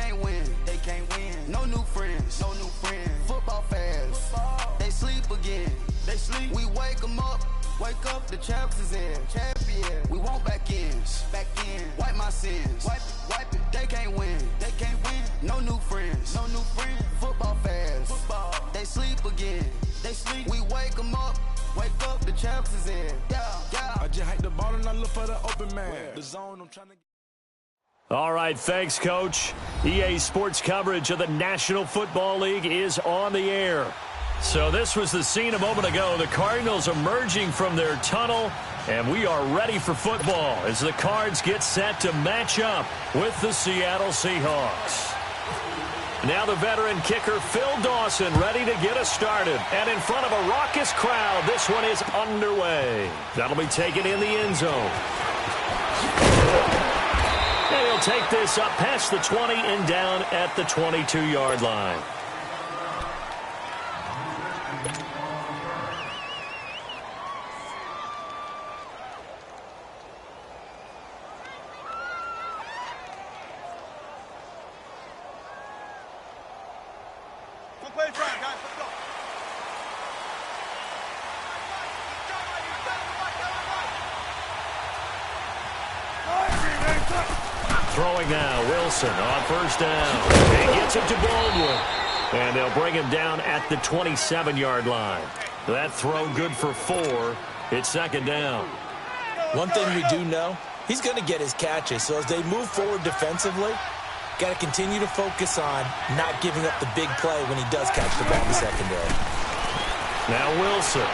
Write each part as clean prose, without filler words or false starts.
can't win. They can't win. No new friends. No new friends. Football fans. They sleep again. They sleep. We wake them up. Wake up, the champs is in. Champion. We want back ends. Back in. Wipe my sins. Wipe it. They can't win. They can't win. No new friends. No new friends. Football fans. Football. They sleep again. They sleep. We wake them up. Wake up, the champs is in. Yeah. I just hike the ball and I look for the open man. The zone I'm trying to. All right, thanks, Coach. EA Sports coverage of the National Football League is on the air. So this was the scene a moment ago. The Cardinals emerging from their tunnel, and we are ready for football as the Cards get set to match up with the Seattle Seahawks. Now the veteran kicker Phil Dawson ready to get us started. And in front of a raucous crowd, this one is underway. That'll be taken in the end zone. And he'll take this up past the 20 and down at the 22-yard line. Throwing now, Wilson on first down. He gets it to Baldwin. And they'll bring him down at the 27-yard line. That throw good for 4. It's second down. One thing we do know, he's going to get his catches. So as they move forward defensively, got to continue to focus on not giving up the big play when he does catch the ball in the secondary. Now Wilson.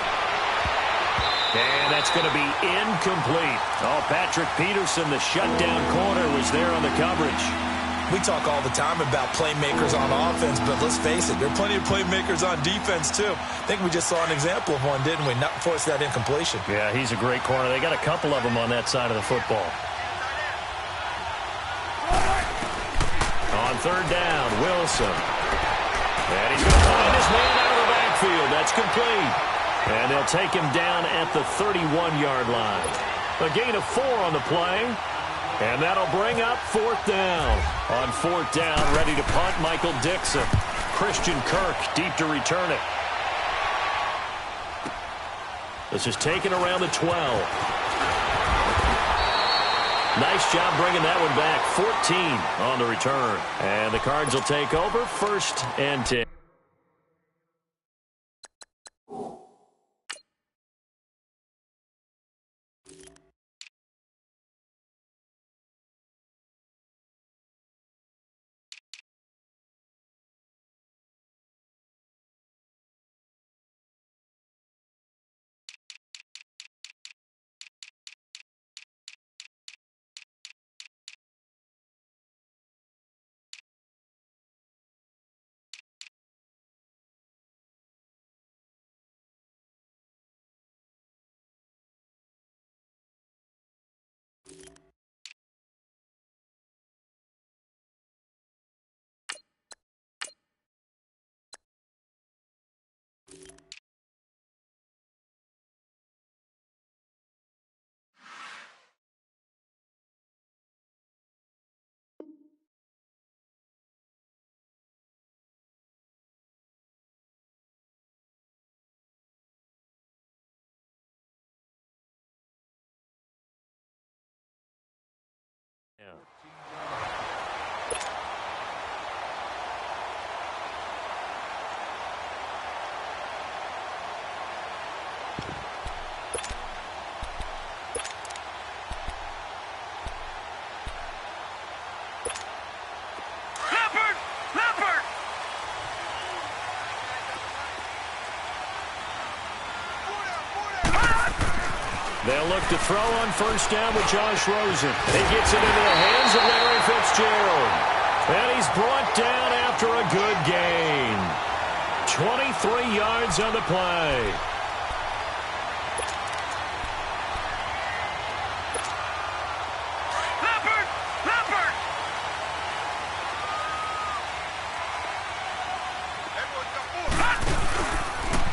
And that's going to be incomplete. Oh, Patrick Peterson, the shutdown corner, was there on the coverage. We talk all the time about playmakers on offense, but let's face it, there are plenty of playmakers on defense, too. I think we just saw an example of one, didn't we? Not force that incompletion. Yeah, he's a great corner. They got a couple of them on that side of the football. On third down, Wilson. And he's going to find his man out of the backfield. That's complete. And they'll take him down at the 31-yard line. A gain of 4 on the play. And that'll bring up fourth down. On fourth down, ready to punt, Michael Dixon. Christian Kirk deep to return it. This is taken around the 12. Nice job bringing that one back. 14 on the return. And the Cards will take over first and 10. Yeah. They'll look to throw on first down with Josh Rosen. He gets it into the hands of Larry Fitzgerald. And he's brought down after a good gain. 23 yards on the play.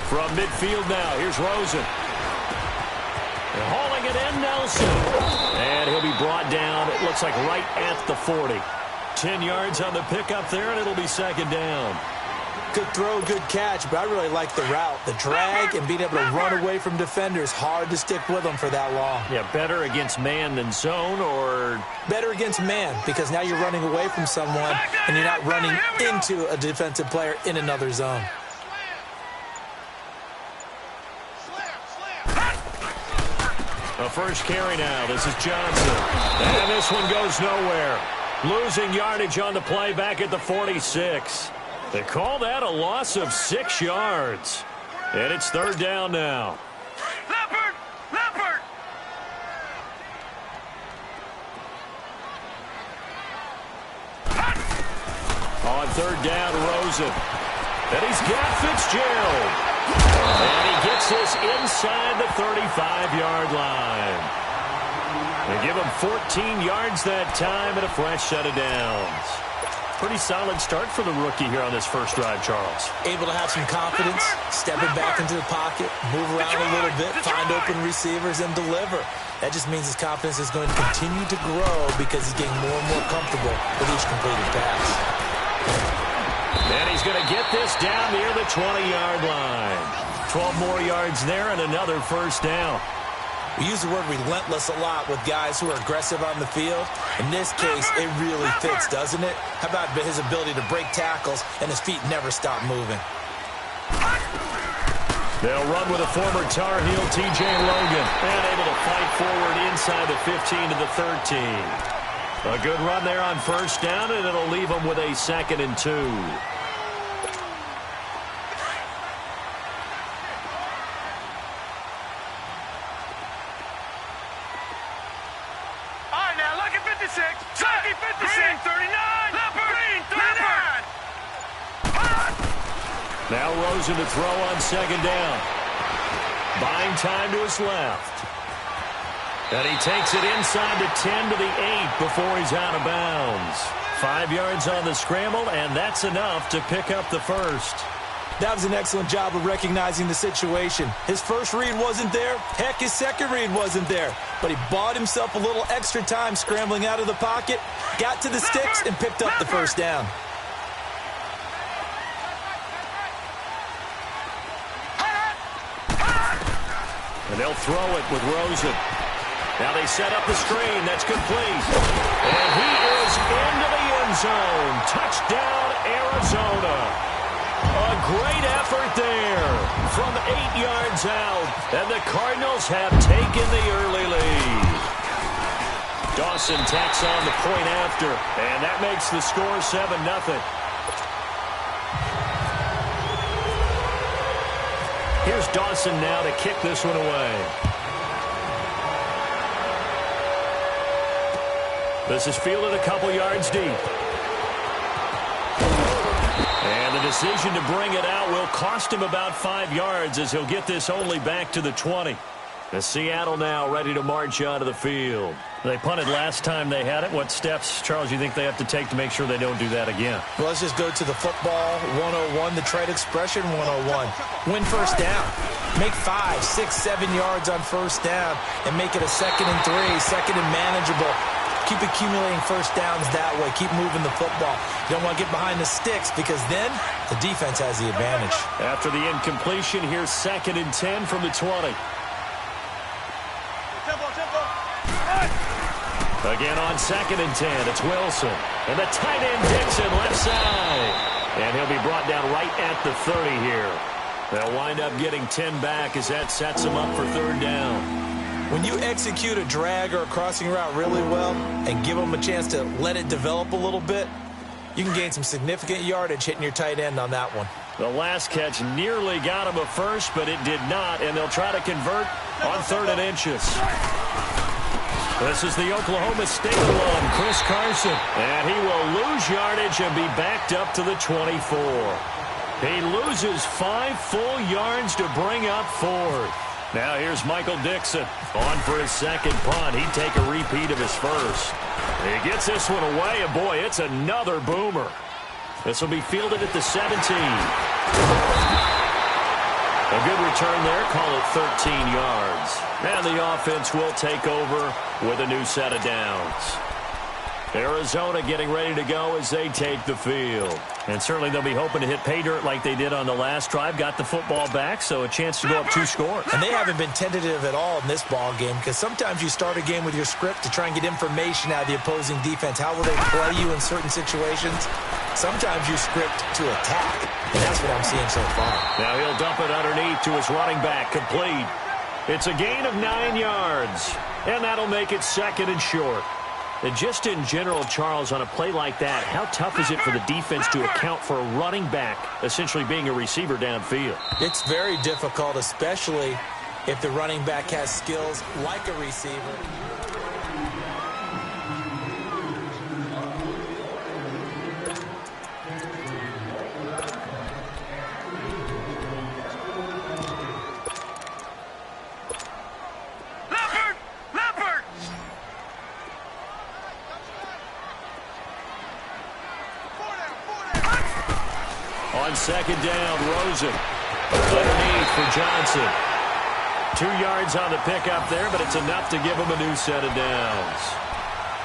From midfield now, here's Rosen. And hauling it in, Nelson. And he'll be brought down, it looks like right at the 40. 10 yards on the pickup there, and it'll be second down. Good throw, good catch, but I really like the route. The drag and being able to run away from defenders, hard to stick with them for that long. Yeah, better against man than zone, or? Better against man, because now you're running away from someone and you're not running into a defensive player in another zone. A first carry now. This is Johnson. And this one goes nowhere. Losing yardage on the play back at the 46. They call that a loss of 6 yards. And it's third down now. Leopard! Leopard! On third down, Rosen. And he's got Fitzgerald. And he gets this inside the 35-yard line. They give him 14 yards that time and a fresh set of downs. Pretty solid start for the rookie here on this first drive, Charles. Able to have some confidence, stepping back into the pocket, move around a little bit, find open receivers, and deliver. That just means his confidence is going to continue to grow because he's getting more and more comfortable with each completed pass. And he's going to get this down near the 20-yard line. 12 more yards there and another first down. We use the word relentless a lot with guys who are aggressive on the field. In this case, it really fits, doesn't it? How about his ability to break tackles and his feet never stop moving? They'll run with a former Tar Heel, T.J. Logan, and able to fight forward inside the 15 to the 13. A good run there on first down, and it'll leave them with a 2nd and 2. Now Rosen to throw on second down. Buying time to his left. And he takes it inside the 10 to the 8 before he's out of bounds. 5 yards on the scramble, and that's enough to pick up the first. That was an excellent job of recognizing the situation. His first read wasn't there. Heck, his second read wasn't there. But he bought himself a little extra time scrambling out of the pocket, got to the sticks, and picked up the first down. And they'll throw it with Rosen. Now they set up the screen. That's complete. And he is into the end zone. Touchdown, Arizona. A great effort there from 8 yards out. And the Cardinals have taken the early lead. Dawson tacks on the point after. And that makes the score 7-0. Here's Dawson now to kick this one away. This is fielded a couple yards deep. And the decision to bring it out will cost him about 5 yards as he'll get this only back to the 20. The Seattle now ready to march out of the field. They punted last time they had it. What steps, Charles, you think they have to take to make sure they don't do that again? Well, let's just go to the football 101, the trade expression 101. Win first down. Make 5, 6, 7 yards on first down and make it a 2nd and 3, 2nd and manageable. Keep accumulating first downs that way. Keep moving the football. You don't want to get behind the sticks because then the defense has the advantage. After the incompletion, here's 2nd and 10 from the 20. Again on 2nd and 10, it's Wilson. And the tight end Dixon left side. And he'll be brought down right at the 30 here. They'll wind up getting 10 back as that sets them up for third down. When you execute a drag or a crossing route really well and give them a chance to let it develop a little bit, you can gain some significant yardage hitting your tight end on that one. The last catch nearly got him a first, but it did not, and they'll try to convert on 3rd and inches. This is the Oklahoma State one, Chris Carson. And he will lose yardage and be backed up to the 24. He loses 5 full yards to bring up 4th. Now here's Michael Dixon on for his 2nd punt. He'd take a repeat of his first. He gets this one away, and boy, it's another boomer. This will be fielded at the 17. A good return there, call it 13 yards. And the offense will take over with a new set of downs. Arizona getting ready to go as they take the field. And certainly they'll be hoping to hit pay dirt like they did on the last drive. Got the football back, so a chance to go up 2 scores. And they haven't been tentative at all in this ball game, because sometimes you start a game with your script to try and get information out of the opposing defense. How will they play you in certain situations? Sometimes you script to attack, and that's what I'm seeing so far. Now he'll dump it underneath to his running back, complete. It's a gain of 9 yards, and that'll make it 2nd and short. And just in general, Charles, on a play like that, how tough is it for the defense to account for a running back essentially being a receiver downfield? It's very difficult, especially if the running back has skills like a receiver. On 2nd down, Rosen. Underneath for Johnson. 2 yards on the pickup there, but it's enough to give him a new set of downs.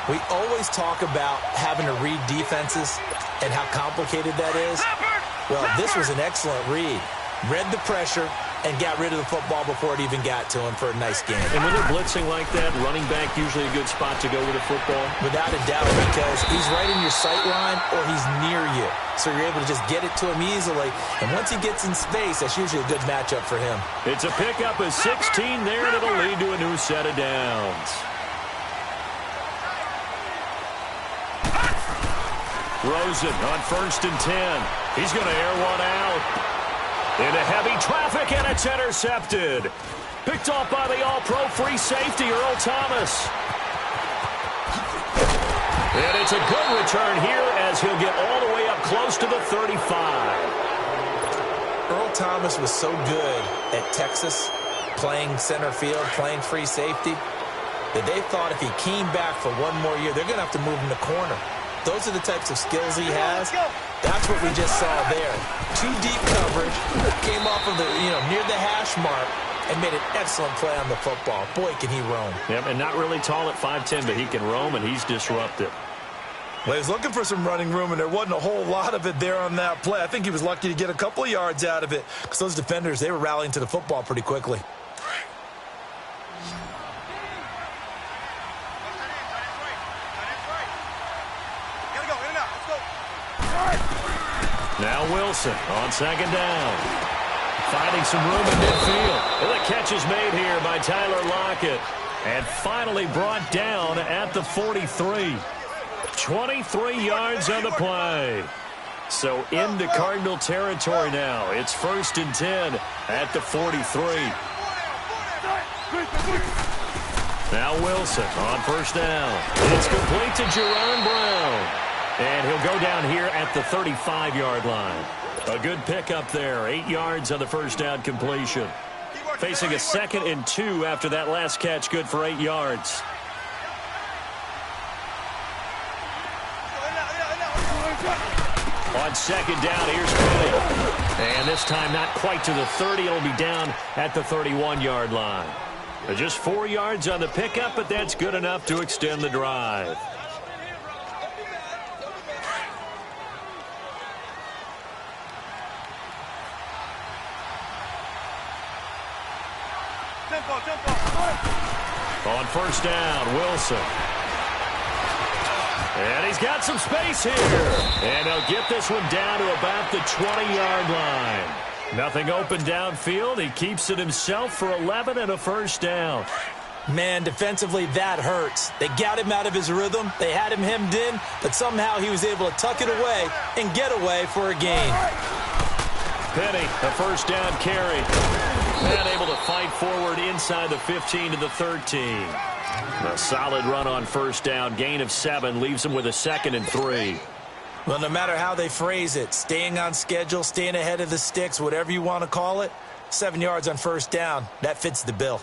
We always talk about having to read defenses and how complicated that is. Well, this was an excellent read. Read the pressure and got rid of the football before it even got to him for a nice game. And when they're blitzing like that, running back usually a good spot to go with the football? Without a doubt, because he's right in your sight line or he's near you. So you're able to just get it to him easily. And once he gets in space, that's usually a good matchup for him. It's a pickup of 16 there, and it'll lead to a new set of downs. Rosen on 1st and 10. He's going to air one out. Into heavy traffic, and it's intercepted. Picked off by the all-pro free safety, Earl Thomas. And it's a good return here as he'll get all the way up close to the 35. Earl Thomas was so good at Texas, playing center field, playing free safety, that they thought if he came back for one more year, they're going to have to move him to corner. Those are the types of skills he has. That's what we just saw there. 2 deep coverage, came off of the, near the hash mark, and made an excellent play on the football. Boy, can he roam. Yep, and not really tall at 5'10", but he can roam, and he's disruptive. Well, he was looking for some running room, and there wasn't a whole lot of it there on that play. I think he was lucky to get a couple of yards out of it, because those defenders, they were rallying to the football pretty quickly. Now Wilson on 2nd down. Finding some room in midfield. And the catch is made here by Tyler Lockett. And finally brought down at the 43. 23 yards on the play. So into Cardinal territory now. It's 1st and 10 at the 43. Now Wilson on 1st down. It's complete to Jerron Brown. And he'll go down here at the 35-yard line. A good pickup there. 8 yards on the 1st down completion. Facing a 2nd and 2 after that last catch. Good for 8 yards. On 2nd down, here's Penny. And this time not quite to the 30. It'll be down at the 31-yard line. Just 4 yards on the pickup, but that's good enough to extend the drive. On 1st down, Wilson. And he's got some space here. And he'll get this one down to about the 20-yard line. Nothing open downfield. He keeps it himself for 11 and a 1st down. Man, defensively, that hurts. They got him out of his rhythm. They had him hemmed in, but somehow he was able to tuck it away and get away for a gain. Penny, a 1st down carry. And able to fight forward inside the 15 to the 13. A solid run on 1st down. Gain of 7 leaves him with a 2nd and 3. Well, no matter how they phrase it, staying on schedule, staying ahead of the sticks, whatever you want to call it, 7 yards on 1st down, that fits the bill.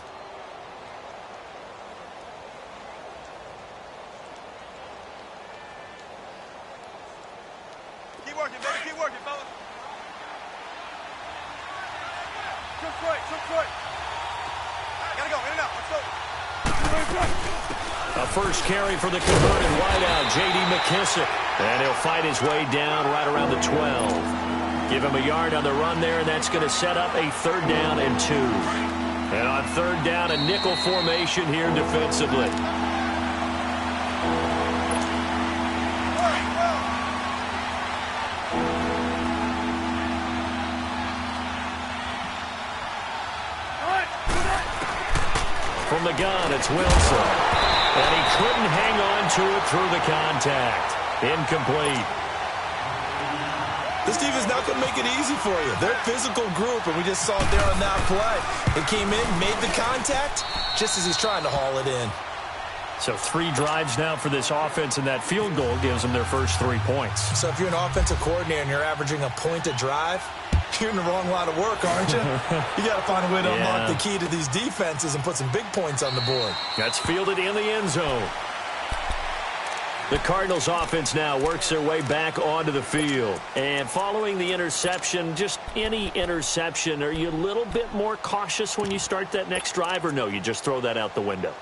Keep working, baby. Keep working, fella. Jump straight. Gotta go. In and out. Let's go. A first carry for the converted wideout, J.D. McKissick. And he'll fight his way down right around the 12. Give him a yard on the run there, and that's going to set up a 3rd down and 2. And on 3rd down, a nickel formation here defensively. From the gun, it's Wilson. And he couldn't hang on to it through the contact. Incomplete. This defense not going to make it easy for you. They're a physical group, and we just saw it there on that play. It came in, made the contact, just as he's trying to haul it in. So 3 drives now for this offense, and that field goal gives them their first 3 points. So if you're an offensive coordinator and you're averaging a point a drive, you're in the wrong line of work, aren't you? You got to find a way to unlock the key to these defenses and put some big points on the board. That's fielded in the end zone. The Cardinals offense now works their way back onto the field. And following the interception, just any interception, are you a little bit more cautious when you start that next drive, or no, you just throw that out the window?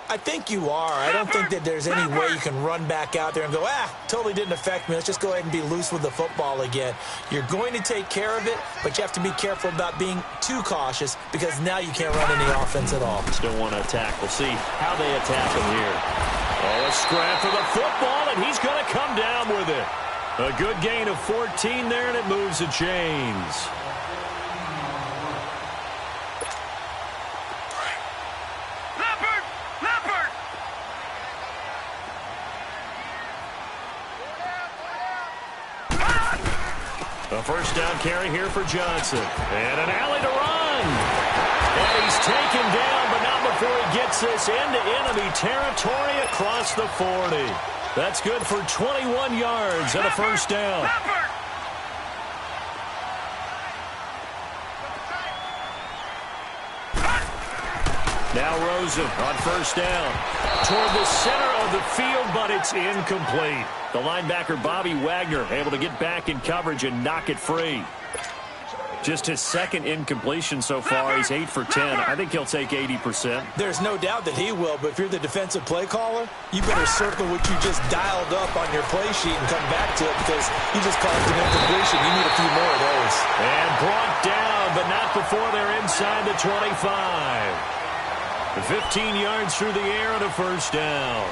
I think you are. I don't think that there's any way you can run back out there and go, totally didn't affect me. Let's just go ahead and be loose with the football again. You're going to take care of it, but you have to be careful about being too cautious because now you can't run any offense at all. Still want to attack. We'll see how they attack him here. Oh, a scrap for the football, and he's going to come down with it. A good gain of 14 there, and it moves the chains. A first down carry here for Johnson. And an alley to run. And he's taken down, but not before he gets this into enemy territory across the 40. That's good for 21 yards and a first down. Now Rosen on first down. Toward the center of the field, but it's incomplete. The linebacker, Bobby Wagner, able to get back in coverage and knock it free. Just his 2nd incompletion so far. He's 8 for 10. I think he'll take 80%. There's no doubt that he will, but if you're the defensive play caller, you better circle what you just dialed up on your play sheet and come back to it because you just caused an incompletion. You need a few more of those. And brought down, but not before they're inside the 25. 15 yards through the air and a first down.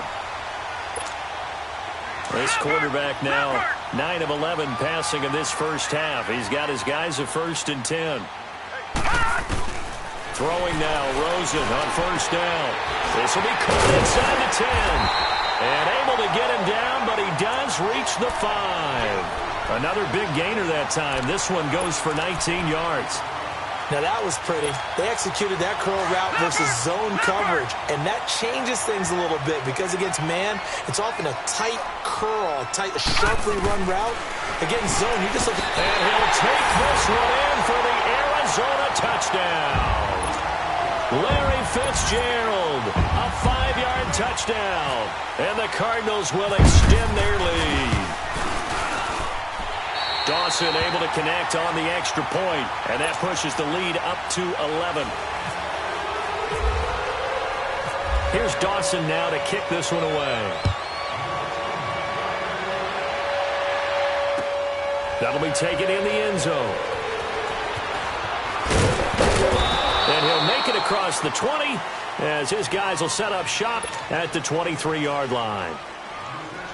This quarterback now 9 of 11 passing in this first half. He's got his guys at 1st and 10. Throwing now, Rosen on first down. This will be caught inside the 10. And able to get him down, but he does reach the 5. Another big gainer that time. This one goes for 19 yards. Now that was pretty. They executed that curl route versus zone coverage, and that changes things a little bit because against man, it's often a tight curl, a sharply run route. Against zone, you just look at... And he'll take this one in for the Arizona touchdown. Larry Fitzgerald, a 5-yard touchdown, and the Cardinals will extend their lead. Dawson able to connect on the extra point, and that pushes the lead up to 11. Here's Dawson now to kick this one away. That'll be taken in the end zone. And he'll make it across the 20 as his guys will set up shop at the 23-yard line.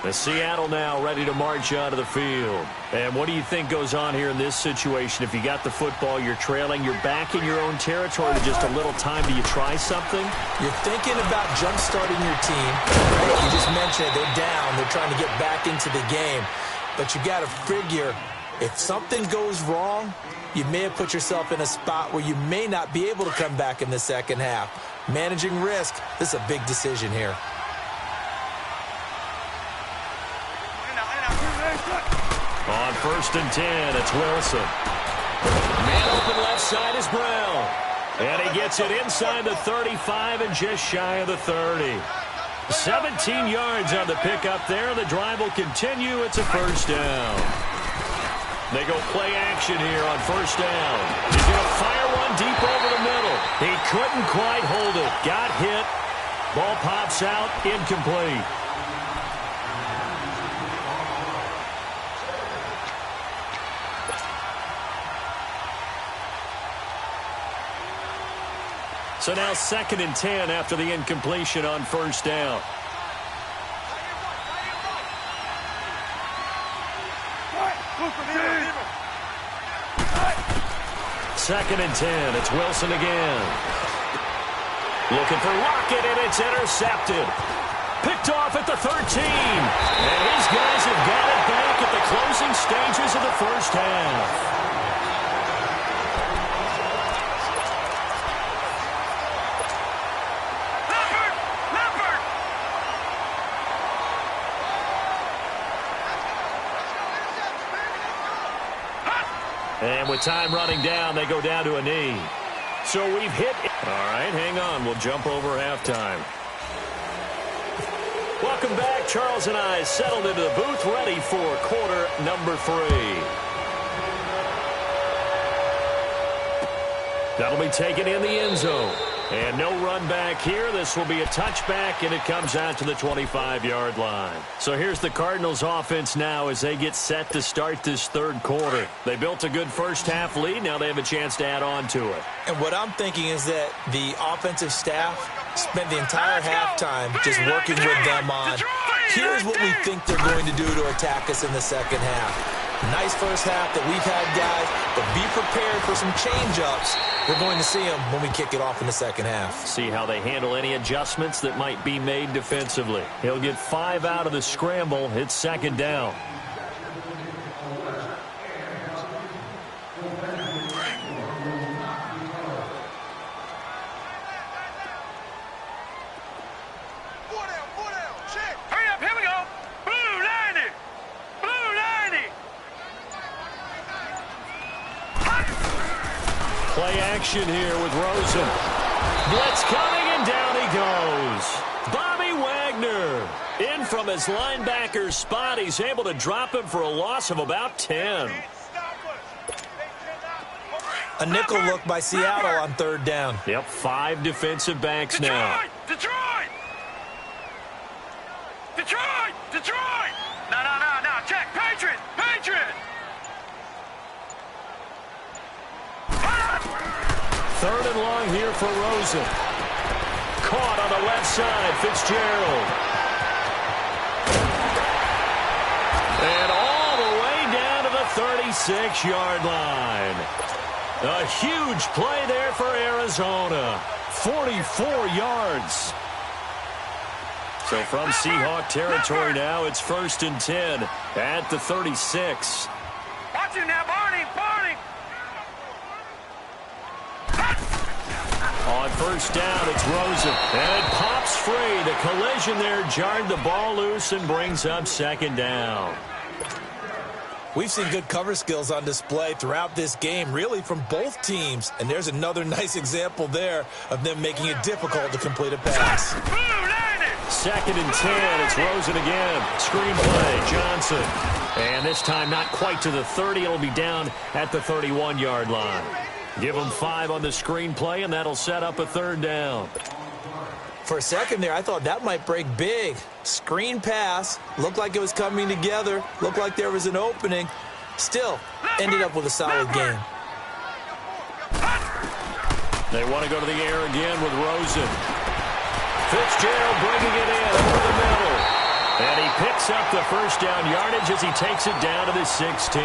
The Seattle now ready to march onto the field. And what do you think goes on here in this situation? If you got the football, you're trailing, you're back in your own territory with just a little time. Do you try something? You're thinking about jump-starting your team. Right? You just mentioned it. They're down. They're trying to get back into the game. But you got to figure if something goes wrong, you may have put yourself in a spot where you may not be able to come back in the second half. Managing risk, this is a big decision here. On 1st and 10, it's Wilson. Man open left side is Brown. And he gets it inside the 35 and just shy of the 30. 17 yards on the pickup there. The drive will continue. It's a first down. They go play action here on first down. He's going to fire one deep over the middle. He couldn't quite hold it. Got hit. Ball pops out, incomplete. So now 2nd and 10 after the incompletion on first down. Second and 10. It's Wilson again. Looking for Lockett, and it's intercepted. Picked off at the 13. And his guys have got it back at the closing stages of the first half. And with time running down, they go down to a knee. So we've hit. All right, hang on. We'll jump over halftime. Welcome back. Charles and I settled into the booth, ready for quarter number 3. That'll be taken in the end zone. And no run back here. This will be a touchback, and it comes out to the 25-yard line. So here's the Cardinals offense now as they get set to start this third quarter. They built a good first-half lead. Now they have a chance to add on to it. And what I'm thinking is that the offensive staff spent the entire halftime just working with them on, here's what we think they're going to do to attack us in the second half. Nice first half that we've had, guys, but be prepared for some change-ups. We're going to see them when we kick it off in the second half. See how they handle any adjustments that might be made defensively. He'll get 5 out of the scramble. It's second down. Play action here with Rosen. Blitz coming, and down he goes. Bobby Wagner in from his linebacker spot. He's able to drop him for a loss of about 10. A nickel look by Seattle on third down. Yep, 5 defensive backs now. Detroit! No, check. Patriot! Third and long here for Rosen. Caught on the left side, Fitzgerald. And all the way down to the 36-yard line. A huge play there for Arizona. 44 yards. So from Seahawk territory now, it's 1st and 10 at the 36. Watch him now, Barney! On first down, it's Rosen. And it pops free. The collision there jarred the ball loose and brings up second down. We've seen good cover skills on display throughout this game, really from both teams. And there's another nice example there of them making it difficult to complete a pass. 2nd and 10. It's Rosen again. Screen play, Johnson. And this time not quite to the 30. It'll be down at the 31-yard line. Give them 5 on the screenplay, and that'll set up a third down. For a second there, I thought that might break big. Screen pass. Looked like it was coming together. Looked like there was an opening. Still, ended up with a solid game. They want to go to the air again with Rosen. Fitzgerald bringing it in over the middle. And he picks up the first down yardage as he takes it down to the 16.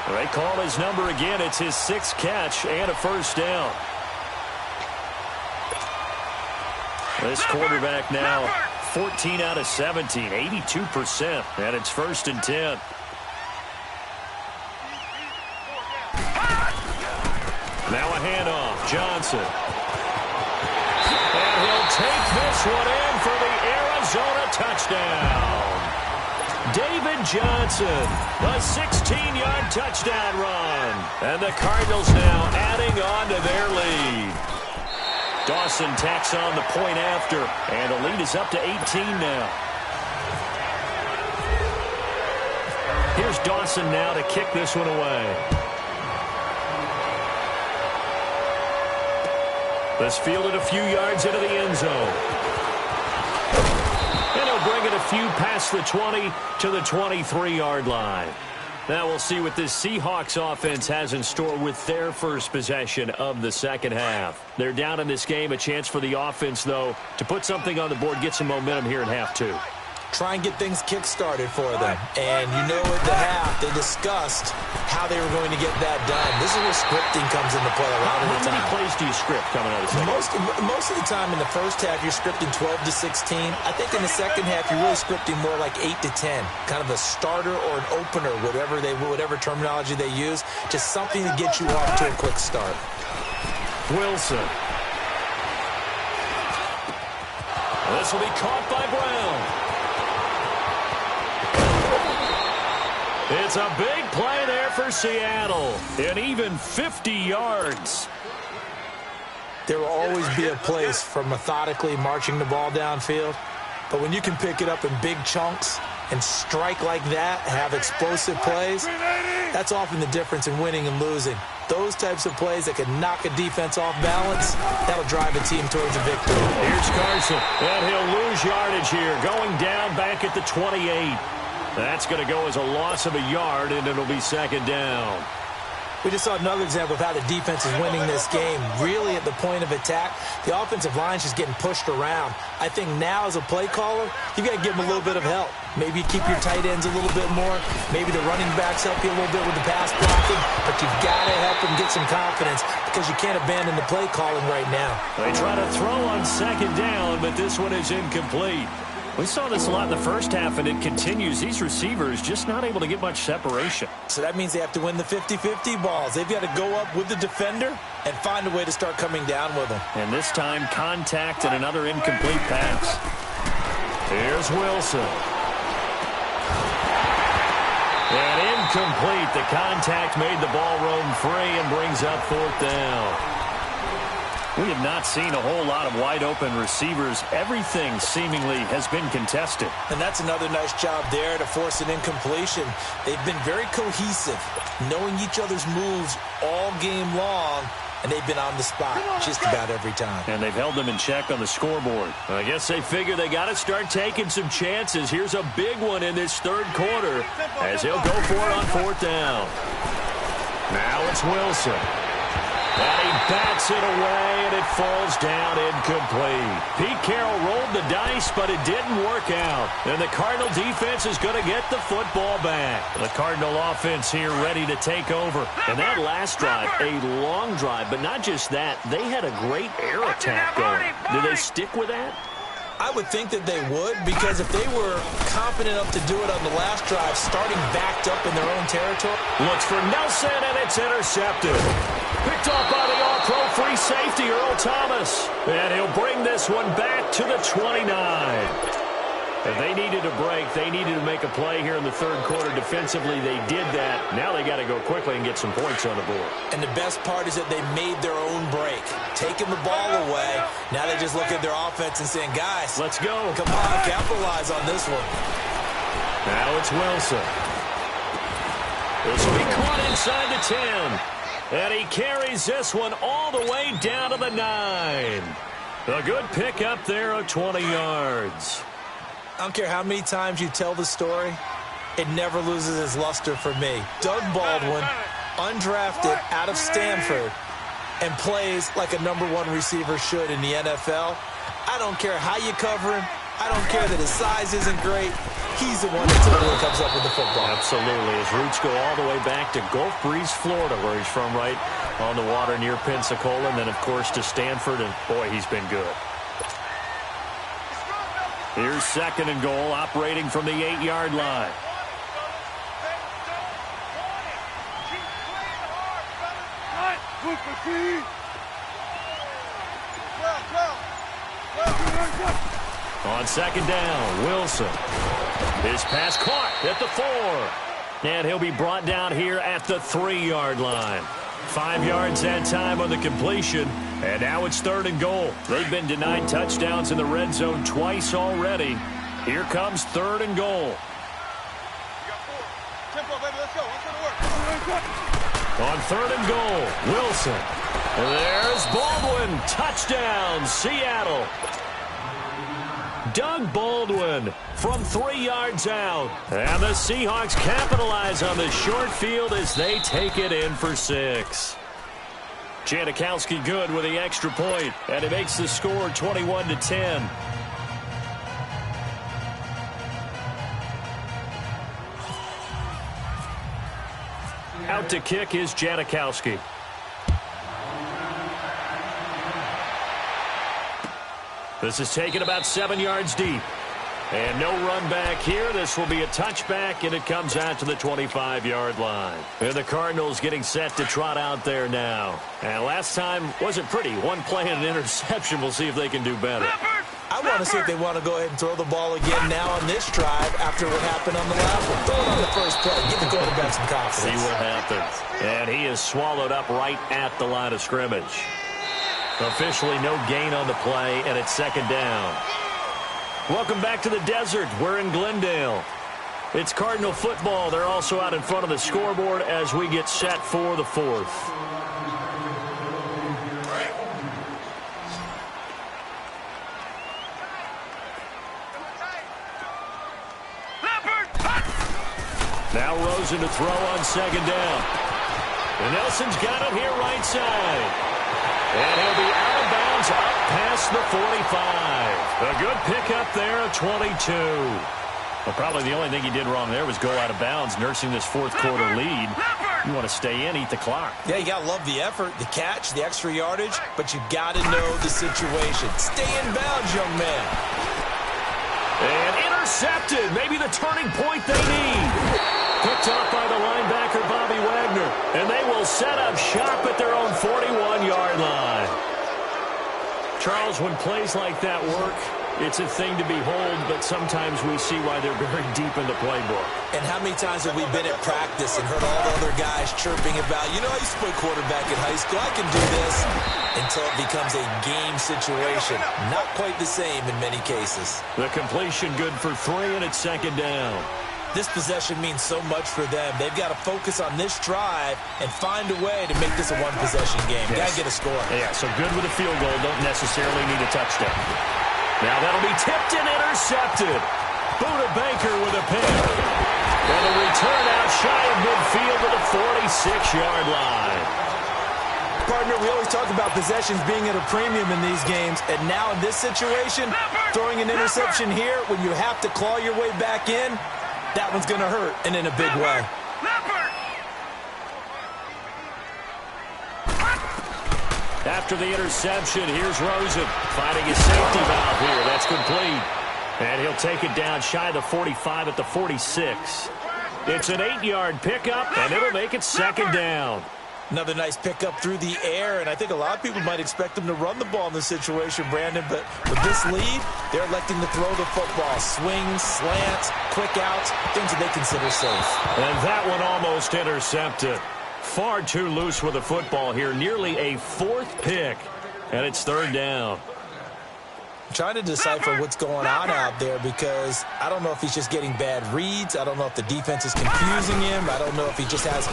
They call his number again. It's his 6th catch and a first down. This quarterback now 14 out of 17, 82%. And it's 1st and 10. Now a handoff. Johnson. And he'll take this one in for the Arizona touchdown. David Johnson, a 16-yard touchdown run. And the Cardinals now adding on to their lead. Dawson tacks on the point after, and the lead is up to 18 now. Here's Dawson now to kick this one away. This fielded a few yards into the end zone. And he'll bring it a few past the 20 to the 23-yard line. Now we'll see what this Seahawks offense has in store with their first possession of the second half. They're down in this game. A chance for the offense, though, to put something on the board, get some momentum here in half two. Try and get things kick-started for them. And you know at the half, they discussed how they were going to get that done. This is where scripting comes into play a lot of the time. How many plays do you script coming out of the second? Most of the time in the first half, you're scripting 12 to 16. I think in the second half, you're really scripting more like 8 to 10. Kind of a starter or an opener, whatever terminology they use. Just something to get you off to a quick start. Wilson. This will be caught by Brown. It's a big play there for Seattle. And even 50 yards. There will always be a place for methodically marching the ball downfield. But when you can pick it up in big chunks and strike like that, have explosive plays, that's often the difference in winning and losing. Those types of plays that can knock a defense off balance, that'll drive a team towards a victory. Here's Carson. And he'll lose yardage here. Going down back at the 28. That's going to go as a loss of a yard, and it'll be second down. We just saw another example of how the defense is winning this game. Really at the point of attack, the offensive line's just getting pushed around. I think now as a play caller, you've got to give them a little bit of help. Maybe keep your tight ends a little bit more. Maybe the running backs help you a little bit with the pass blocking. But you've got to help them get some confidence because you can't abandon the play calling right now. They try to throw on second down, but this one is incomplete. We saw this a lot in the first half, and it continues. These receivers just not able to get much separation. So that means they have to win the 50-50 balls. They've got to go up with the defender and find a way to start coming down with them. And this time, contact and another incomplete pass. Here's Wilson. And incomplete. The contact made the ball roam free and brings up fourth down. We have not seen a whole lot of wide-open receivers. Everything seemingly has been contested. And that's another nice job there to force an incompletion. They've been very cohesive, knowing each other's moves all game long, and they've been on the spot just about every time. And they've held them in check on the scoreboard. I guess they figure they got to start taking some chances. Here's a big one in this third quarter as he'll go for it on fourth down. Now it's Wilson. And he bats it away, and it falls down incomplete. Pete Carroll rolled the dice, but it didn't work out. And the Cardinal defense is going to get the football back. The Cardinal offense here ready to take over. And that last drive, a long drive, but not just that. They had a great air attack going. Do they stick with that? I would think that they would, because if they were confident enough to do it on the last drive, starting backed up in their own territory. Looks for Nelson, and it's intercepted. Picked off by the all-pro free safety, Earl Thomas. And he'll bring this one back to the 29. If they needed a break, they needed to make a play here in the third quarter. Defensively, they did that. Now they got to go quickly and get some points on the board. And the best part is that they made their own break, taking the ball away. Now they just look at their offense and saying, guys, let's go. Come on, capitalize on this one. Now it's Wilson. This will be caught inside the 10. And he carries this one all the way down to the 9. A good pickup there of 20 yards. I don't care how many times you tell the story, it never loses its luster for me. Doug Baldwin, undrafted out of Stanford, and plays like a #1 receiver should in the NFL. I don't care how you cover him. I don't care that his size isn't great. He's the one that totally comes up with the football. Absolutely. His roots go all the way back to Gulf Breeze, Florida, where he's from, right on the water near Pensacola, and then, of course, to Stanford, and, boy, he's been good. Here's second and goal, operating from the 8-yard line. On second down, Wilson. His pass caught at the 4. And he'll be brought down here at the 3-yard line. 5 yards that time on the completion. And now it's third and goal. They've been denied touchdowns in the red zone twice already. Here comes third and goal. On third and goal, Wilson. There's Baldwin. Touchdown, Seattle. Doug Baldwin from 3 yards out. And the Seahawks capitalize on the short field as they take it in for 6. Janikowski good with the extra point, and it makes the score 21-10. Out to kick is Janikowski. This is taken about 7 yards deep. And no run back here. This will be a touchback, and it comes out to the 25-yard line. And the Cardinals getting set to trot out there now. And last time wasn't pretty. One play and an interception. We'll see if they can do better. I want to see if they want to go ahead and throw the ball again now on this drive after what happened on the last one. Throw it on the first play. Give the quarterback some confidence. See what happens. And he is swallowed up right at the line of scrimmage. Officially no gain on the play, and it's second down. Welcome back to the desert. We're in Glendale. It's Cardinal football. They're also out in front of the scoreboard as we get set for the 4th. Now Rosen to throw on second down. And Nelson's got it here right side. And he'll be out of bounds up past the 45. A good pickup there, a 22. Well, probably the only thing he did wrong there was go out of bounds, nursing this fourth quarter lead. You want to stay in, eat the clock. Yeah, you got to love the effort, the catch, the extra yardage, but you got to know the situation. Stay in bounds, young man. And intercepted. Maybe the turning point they need. Picked off by the linebacker, Bobby Wagner. And they will set up shop at their own 41-yard line. Charles, when plays like that work, it's a thing to behold, but sometimes we see why they're very deep in the playbook. And how many times have we been at practice and heard all the other guys chirping about, you know, I used to play quarterback in high school, I can do this, until it becomes a game situation. Not quite the same in many cases. The completion good for 3, and it's second down. This possession means so much for them. They've got to focus on this drive and find a way to make this a one-possession game. Yes. Got to get a score. Yeah, so good with a field goal. Don't necessarily need a touchdown. Now that'll be tipped and intercepted. Buda Baker with a pick. And a return out shy of midfield to the 46-yard line. Partner, we always talk about possessions being at a premium in these games, and now in this situation, throwing an interception here when you have to claw your way back in, that one's going to hurt, and in a big way. After the interception, here's Rosen finding his safety valve here. That's complete. And he'll take it down shy of the 45 at the 46. It's an 8-yard pickup, and it'll make it second down. Another nice pickup through the air, and I think a lot of people might expect them to run the ball in this situation, Brandon, but with this lead, they're electing to throw the football. Swings, slants, quick outs, things that they consider safe. And that one almost intercepted. Far too loose with the football here. Nearly a 4th pick, and it's third down. I'm trying to decipher what's going on out there because I don't know if he's just getting bad reads. I don't know if the defense is confusing him. I don't know if he just has,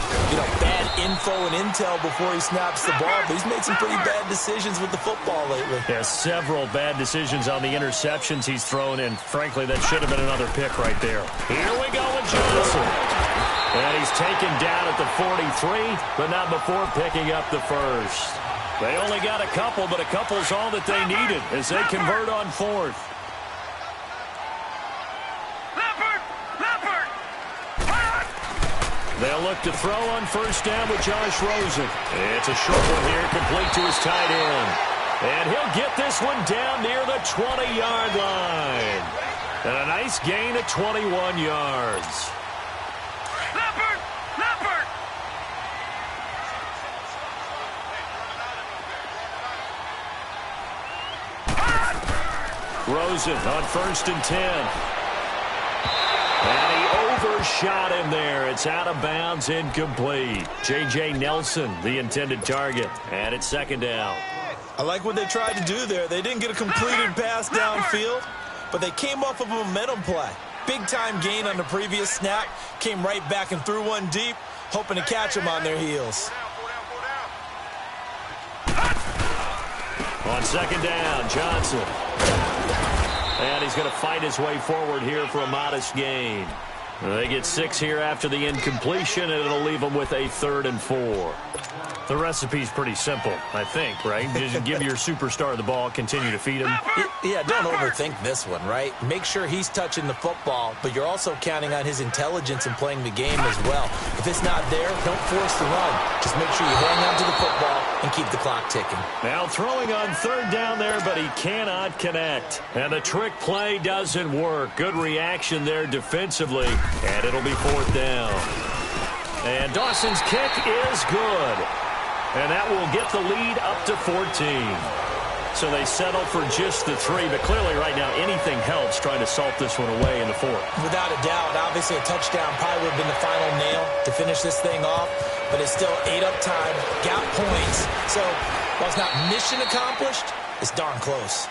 bad info and intel before he snaps the ball. But he's made some pretty bad decisions with the football lately. Yeah, several bad decisions on the interceptions he's thrown, and frankly, that should have been another pick right there. Here we go with Johnson. And he's taken down at the 43, but not before picking up the first. They only got a couple, but a couple's all that they needed as they convert on 4th. They'll look to throw on first down with Josh Rosen. It's a short one here, complete to his tight end. And he'll get this one down near the 20-yard line. And a nice gain of 21 yards. Rosen on 1st and 10. And he overshot him there. It's out of bounds, incomplete. J.J. Nelson, the intended target. And it's second down. I like what they tried to do there. They didn't get a completed pass downfield, but they came off of a momentum play. Big-time gain on the previous snap. Came right back and threw one deep, hoping to catch them on their heels. On second down, Johnson. And he's going to fight his way forward here for a modest gain. They get 6 here after the incompletion, and it'll leave them with a 3rd and 4. The recipe's pretty simple, I think, right? Just give your superstar the ball, continue to feed him. Yeah, don't overthink this one, right? Make sure he's touching the football, but you're also counting on his intelligence in playing the game as well. If it's not there, don't force the run. Just make sure you hang on to the football and keep the clock ticking. Now throwing on 3rd down there, but he cannot connect. And the trick play doesn't work. Good reaction there defensively, and it'll be 4th down. And Dawson's kick is good. And that will get the lead up to 14. So they settle for just the 3, but clearly right now anything helps trying to salt this one away in the 4th. Without a doubt, obviously a touchdown probably would have been the final nail to finish this thing off, but it's still 8 up time, got points. So while it's not mission accomplished, it's darn close.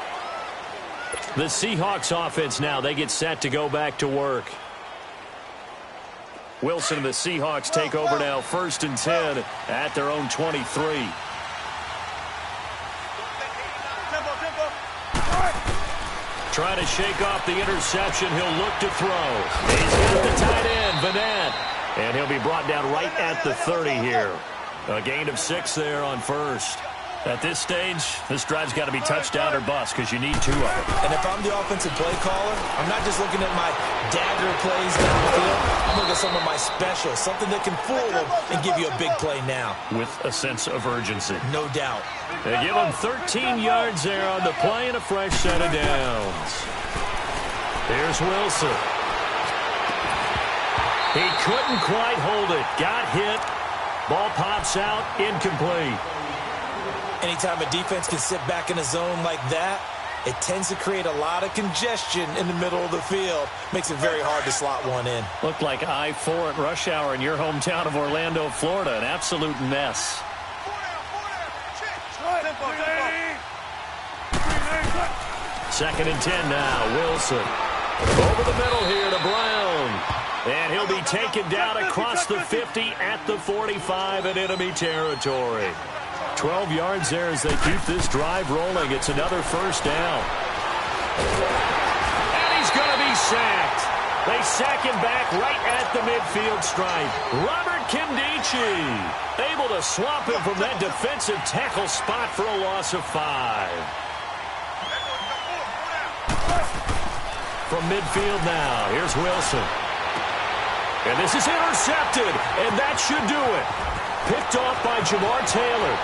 The Seahawks offense now, they get set to go back to work. Wilson and the Seahawks take over now, 1st and 10 at their own 23. Trying to shake off the interception. He'll look to throw. He's got the tight end, Vanette. And he'll be brought down right at the 30 here. A gain of 6 there on 1st. At this stage, this drive's got to be touchdown or bust because you need 2 of them. And if I'm the offensive play caller, I'm not just looking at my dagger plays downfield. I'm looking at some of my specials, something that can fool them and give you a big play now. With a sense of urgency. No doubt. They give him 13 yards there on the play and a fresh set of downs. Here's Wilson. He couldn't quite hold it. Got hit. Ball pops out. Incomplete. Anytime a defense can sit back in a zone like that, it tends to create a lot of congestion in the middle of the field. Makes it very hard to slot one in. Looked like I-4 at rush hour in your hometown of Orlando, Florida. An absolute mess. Second and 10 now. Wilson. Over the middle here to Brown. And he'll be taken down across the 50 at the 45 in enemy territory. 12 yards there as they keep this drive rolling. It's another 1st down. And he's going to be sacked. They sack him back right at the midfield stripe. Robert Kimdichie able to swamp him from that defensive tackle spot for a loss of 5. From midfield now, here's Wilson. And this is intercepted, and that should do it. Picked off by Jamar Taylor.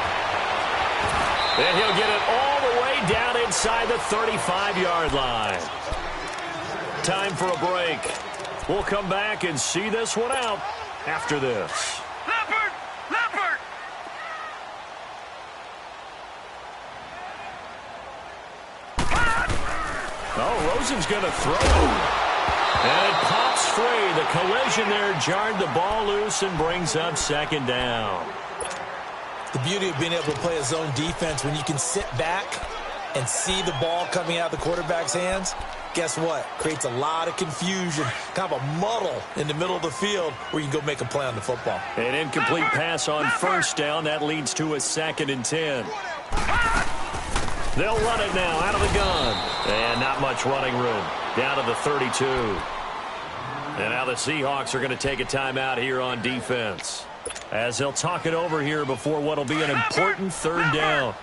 And he'll get it all the way down inside the 35-yard line. Time for a break. We'll come back and see this one out after this. Leopard! Leopard! Oh, Rosen's going to throw. And it pops free. The collision there jarred the ball loose and brings up 2nd down. The beauty of being able to play a zone defense when you can sit back and see the ball coming out of the quarterback's hands, guess what? Creates a lot of confusion, kind of a muddle in the middle of the field where you can go make a play on the football. An incomplete pass on 1st down. That leads to a 2nd and 10. They'll run it now out of the gun. And not much running room. Down to the 32. And now the Seahawks are going to take a timeout here on defense, as they'll talk it over here before what will be an important 3rd down.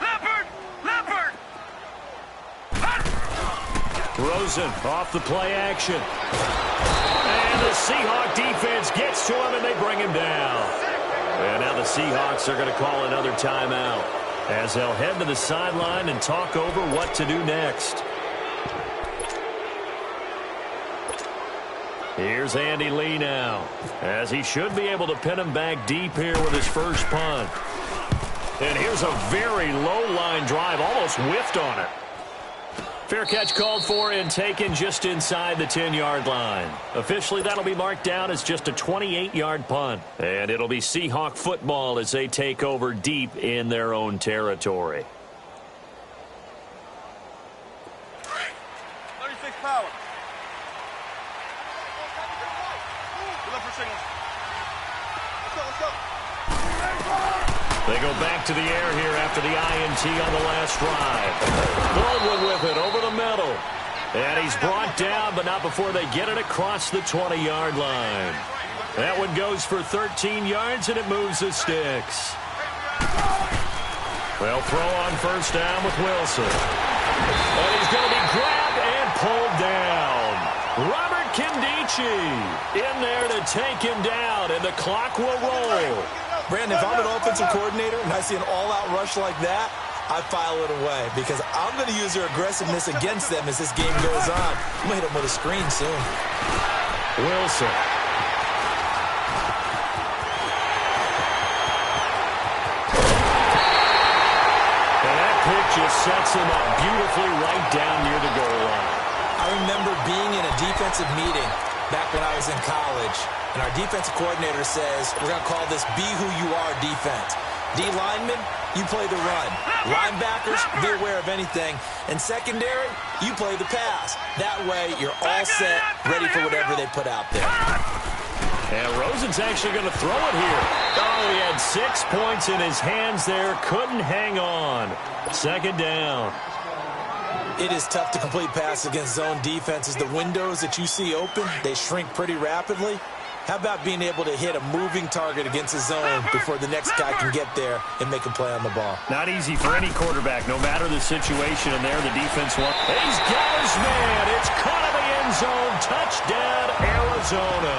Leopard! Leopard! Rosen off the play action. And the Seahawk defense gets to him, and they bring him down. And now the Seahawks are going to call another timeout, as they'll head to the sideline and talk over what to do next. Here's Andy Lee now, as he should be able to pin him back deep here with his first punt. And here's a very low-line drive, almost whiffed on it. Fair catch called for and taken just inside the 10-yard line. Officially, that'll be marked down as just a 28-yard punt. And it'll be Seahawk football as they take over deep in their own territory. 36 power. Let's go, let's go. They go back to the air here after the INT on the last drive. Baldwin with it over the middle. And he's brought down, but not before they get it across the 20-yard line. That one goes for 13 yards, and it moves the sticks. They'll throw on first down with Wilson. And he's going to be grabbed and pulled down. Robert Kindici in there to take him down, and the clock will roll. Brandon, if I'm an offensive coordinator and I see an all-out rush like that, I file it away because I'm going to use their aggressiveness against them as this game goes on. I'm going to hit them with a screen soon. Wilson. And that pick just sets him up beautifully right down near the goal line. I remember being in a defensive meeting back when I was in college, and our defensive coordinator says, we're going to call this be who you are defense. D linemen, you play the run. Linebackers, be aware of anything. And secondary, you play the pass. That way, you're all set, ready for whatever they put out there. And Rosen's actually going to throw it here. Oh, he had 6 points in his hands there. Couldn't hang on. Second down. It is tough to complete passes against zone defenses. The windows that you see open, they shrink pretty rapidly. How about being able to hit a moving target against a zone before the next guy can get there and make a play on the ball? Not easy for any quarterback, no matter the situation. And there the defense wants. He's got his man. It's caught in the end zone. Touchdown, Arizona.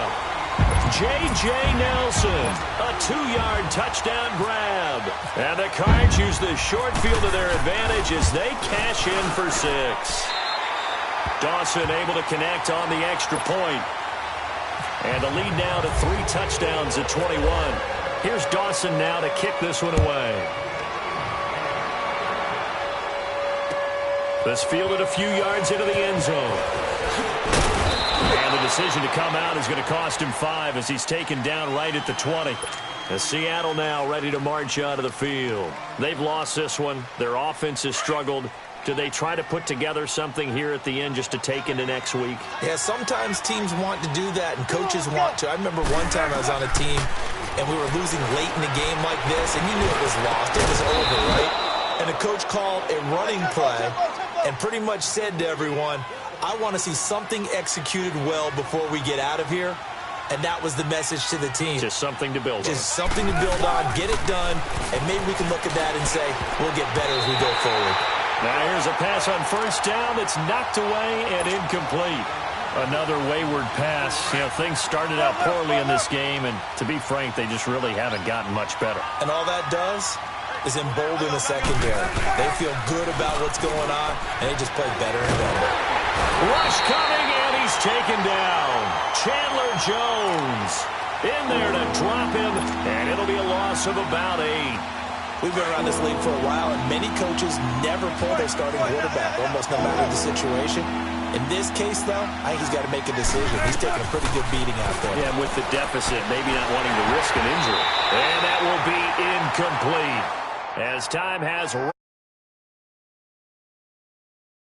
J.J. Nelson, a 2-yard touchdown grab. And the Cards use the short field to their advantage as they cash in for 6. Dawson able to connect on the extra point. And the lead now to 3 touchdowns at 21. Here's Dawson now to kick this one away. This fielded a few yards into the end zone. And the decision to come out is going to cost him 5 as he's taken down right at the 20. As Seattle now ready to march out of the field. They've lost this one. Their offense has struggled. Do they try to put together something here at the end just to take into next week? Yeah, sometimes teams want to do that and coaches want to. I remember one time I was on a team and we were losing late in the game like this and you knew it was lost. It was over, right? And the coach called a running play and pretty much said to everyone, I want to see something executed well before we get out of here. And that was the message to the team. Just something to build on. Just something to build on, get it done, and maybe we can look at that and say, we'll get better as we go forward. Now here's a pass on first down that's knocked away and incomplete. Another wayward pass. You know, things started out poorly in this game, and to be frank, they just really haven't gotten much better. And all that does is embolden the secondary. They feel good about what's going on, and they just play better and better. Rush coming, and he's taken down. Chandler Jones in there to drop him, and it'll be a loss of about 8. We've been around this league for a while, and many coaches never pull their starting quarterback, almost no matter the situation. In this case, though, I think he's got to make a decision. He's taking a pretty good beating out there. Yeah, with the deficit, maybe not wanting to risk an injury. And that will be incomplete as time has